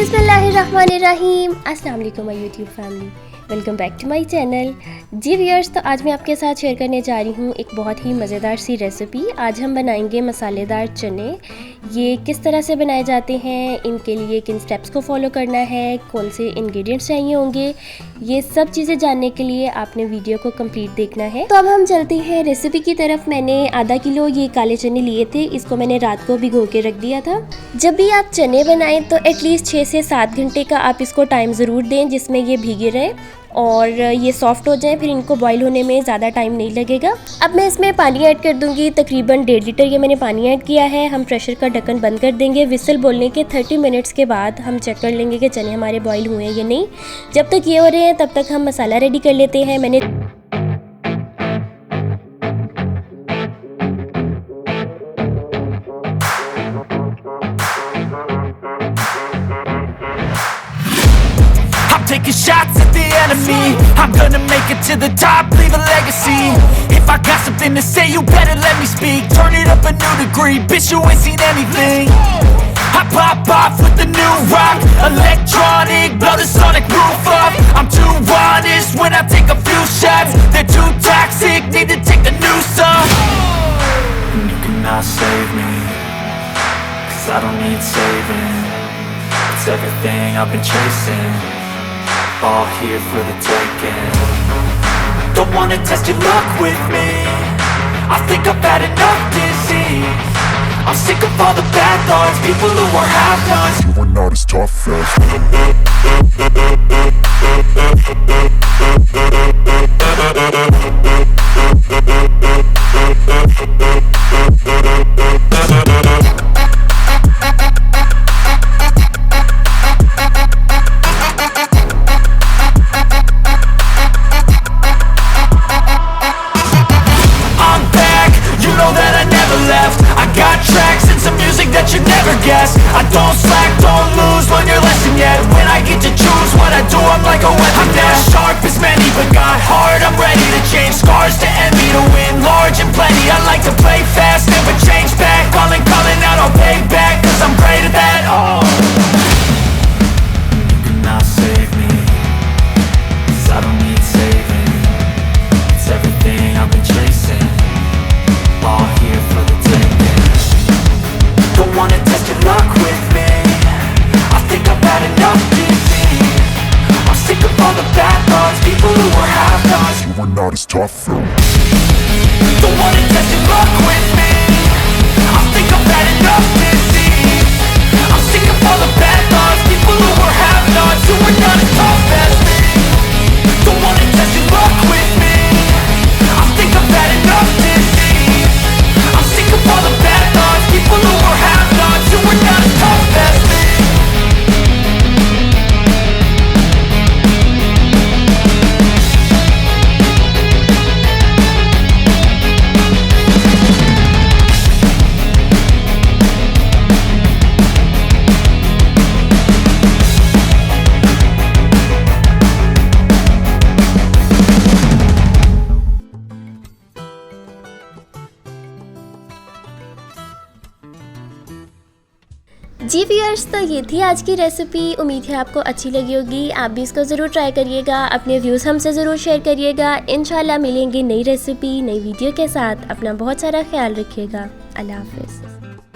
बिस्मिल्लाहिर्रहमानिर्रहीम। अस्सलाम वालेकुम my YouTube family, welcome back to my channel. जी व्यूअर्स, तो आज मैं आपके साथ शेयर करने जा रही हूँ एक बहुत ही मज़ेदार सी रेसिपी। आज हम बनाएंगे मसालेदार चने। ये किस तरह से बनाए जाते हैं, इनके लिए किन स्टेप्स को फॉलो करना है, कौन से इंग्रेडिएंट्स चाहिए होंगे, ये सब चीज़ें जानने के लिए आपने वीडियो को कंप्लीट देखना है। तो अब हम चलते हैं रेसिपी की तरफ। मैंने आधा किलो ये काले चने लिए थे, इसको मैंने रात को भिगो के रख दिया था। जब भी आप चने बनाएं तो एटलीस्ट 6 से 7 घंटे का आप इसको टाइम ज़रूर दें, जिसमें ये भीगे रहें और ये सॉफ्ट हो जाए। फिर इनको बॉईल होने में ज़्यादा टाइम नहीं लगेगा। अब मैं इसमें पानी ऐड कर दूंगी, तकरीबन 1.5 लीटर ये मैंने पानी ऐड किया है। हम प्रेशर का ढक्कन बंद कर देंगे। विसल बोलने के 30 मिनट्स के बाद हम चेक कर लेंगे कि चने हमारे बॉईल हुए हैं या नहीं। जब तक ये हो रहे हैं तब तक हम मसाला रेडी कर लेते हैं। मैंने taking shots at the enemy. I'm gonna make it to the top, leave a legacy. If I got something to say, you better let me speak. Turn it up a new degree, bitch, you ain't seen anything. I pop off with the new rock, electronic, blow the sonic roof up. I'm too honest when I take a few shots. They're too toxic, need to take the noose off. You cannot save me, 'cause I don't need saving. It's everything I've been chasing, all here for the taking. Don't wanna test your luck with me, I think I've had enough disease. I'm sick of all the bad thoughts, people who are half-nots. You were not as tough as I don't slack, don't lose, learn your lesson yet. When I get to choose what I do, I'm like a weapon. I'm not sharp as many, but got heart, I'm ready to change. Scars to envy, to win large and plenty. I like to play fast, never change back. Calling out, I'll pay back, 'cause I'm great at that. Oh, you cannot save me, 'cause I don't need saving. It's everything I've been chasing, all here for the taking. Don't wanna test your luck with me, I think I've had enough disease. I'm sick of all the bad thoughts, people who are half-nots. You were not as tough though. Don't wanna test your luck with me, I think I've had enough disease. I'm sick of all the bad thoughts, people who are half-nots. You were not as tough as me. Don't wanna test your luck with me, I think I've had enough disease. I'm sick of all the bad thoughts, people who are half-nots. You were not as tough as me. Ji viewers, तो ये थी आज की recipe. उम्मीद है आपको अच्छी लगी होगी। आप भी इसको ज़रूर ट्राई करिएगा, अपने व्यूज़ हमसे ज़रूर शेयर करिएगा। इंशाल्लाह मिलेंगे नई रेसिपी, नई वीडियो के साथ। अपना बहुत सारा ख्याल रखिएगा। अल्लाह हाफ़िज़।